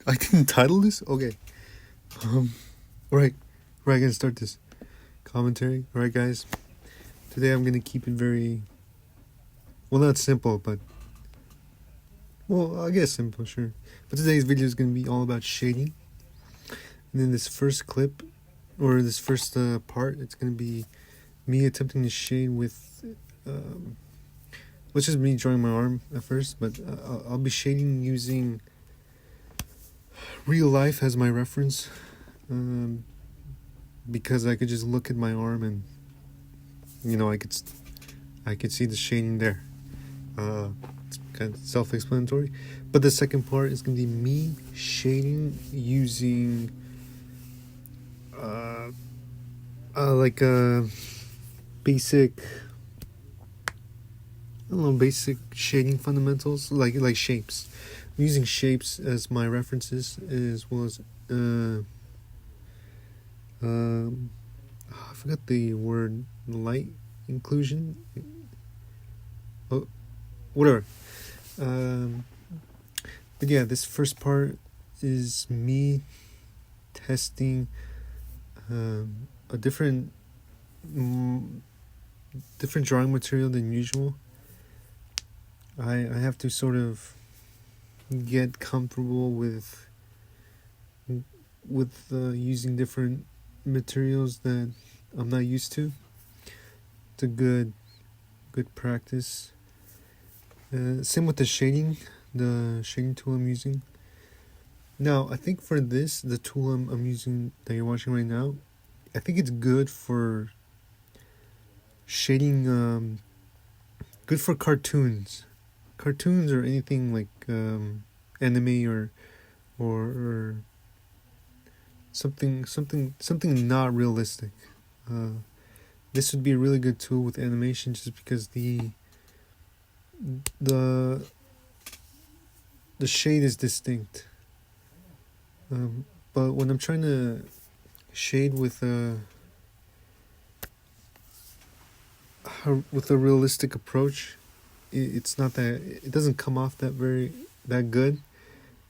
I didn't title this? Okay. Um, right. Right, gonna start this commentary. Alright, guys. Today I'm gonna keep it very, well, not simple, but, well, I guess simple, sure. But today's video is gonna be all about shading. And then this first clip, or this first part, it's gonna be me attempting to shade with, which is me drawing my arm at first, but I'll be shading using real life as my reference. Because I could just look at my arm and I could see the shading there. It's kind of self-explanatory. But the second part is gonna be me shading using like basic, I don't know, basic shading fundamentals, like shapes. I'm using shapes as my references, as well as I forgot the word, light inclusion. Oh, whatever. But yeah, this first part is me testing a different drawing material than usual. I have to sort of get comfortable with using different materials that I'm not used to. It's a good practice. Same with the shading tool I'm using. Now, I think for this, the tool I'm using that you're watching right now, I think it's good for shading, good for cartoons or anything like anime or something not realistic. This would be a really good tool with animation, just because the shade is distinct. But when I'm trying to shade with a realistic approach, it's not that, it doesn't come off that good.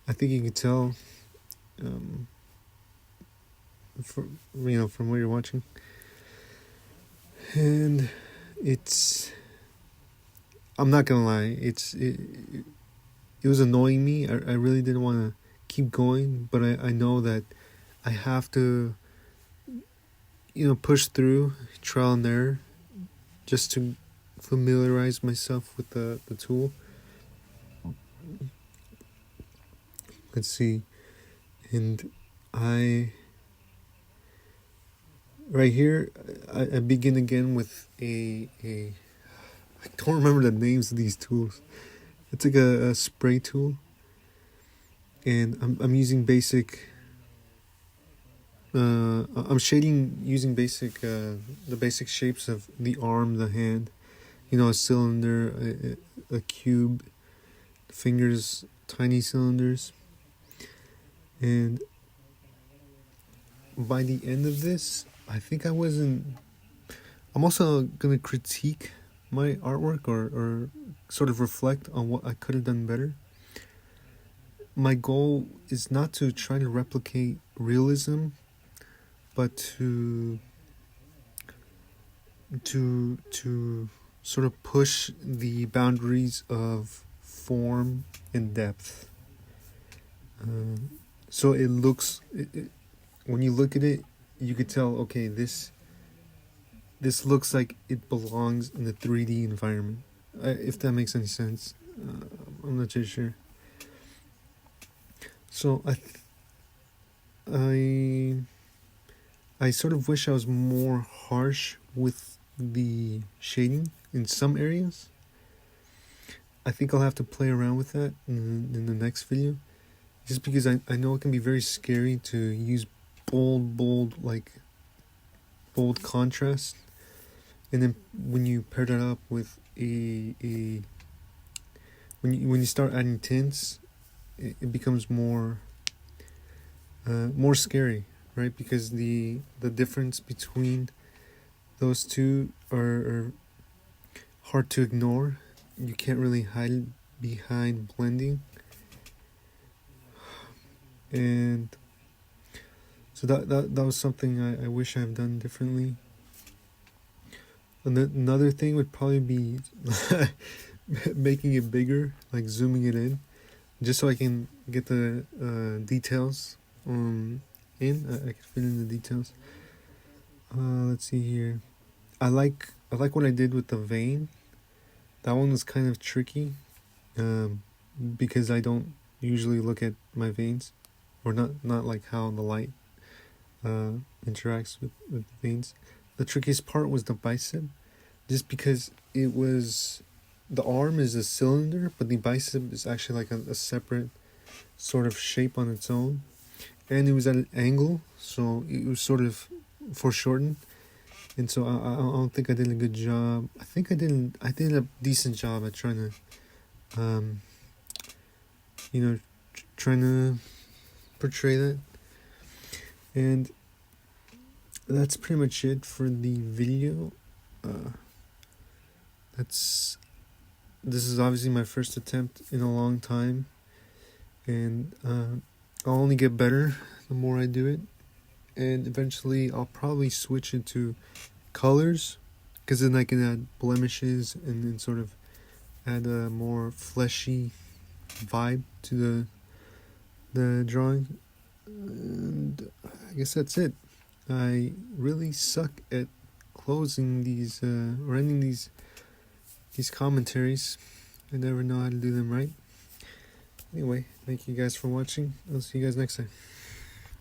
I think you can tell from what you're watching. And I'm not gonna lie, it was annoying me. I really didn't want to keep going, but I know that I have to push through trial and error just to familiarize myself with the tool. Let's see. And right here, I begin again with I don't remember the names of these tools. It's like a spray tool, and I'm using basic. I'm shading using the basic shapes of the arm, the hand, a cylinder, a cube, fingers, tiny cylinders. And by the end of this, I think I'm also gonna critique my artwork, or sort of reflect on what I could have done better. My goal is not to try to replicate realism, but to sort of push the boundaries of form and depth. So it looks, when you look at it, you could tell, okay, this looks like it belongs in the 3D environment. If that makes any sense, I'm not too sure. So I sort of wish I was more harsh with the shading in some areas. I think I'll have to play around with that in the next video, just because I know it can be very scary to use bold contrast, and then when you pair that up with when you start adding tints, it becomes more scary, right? Because the difference between those two are hard to ignore. You can't really hide behind blending. And so that was something I wish I've done differently. And another thing would probably be making it bigger, like zooming it in, just so I can get the details in. I can fit in the details. Let's see here. I like what I did with the vein. That one was kind of tricky, because I don't usually look at my veins, or not like how the light interacts with the veins. The trickiest part was the bicep, just because it was, the arm is a cylinder, but the bicep is actually like a separate sort of shape on its own, and it was at an angle, so it was sort of foreshortened, and so I don't think I did a good job. I think I did a decent job at trying to, trying to portray that, and that's pretty much it for the video. This is obviously my first attempt in a long time, and I'll only get better the more I do it, and eventually I'll probably switch it to colors, because then I can add blemishes and then sort of add a more fleshy vibe to the drawing. And I guess that's it. I really suck at closing these or ending these commentaries. I never know how to do them right. Anyway, thank you guys for watching. I'll see you guys next time.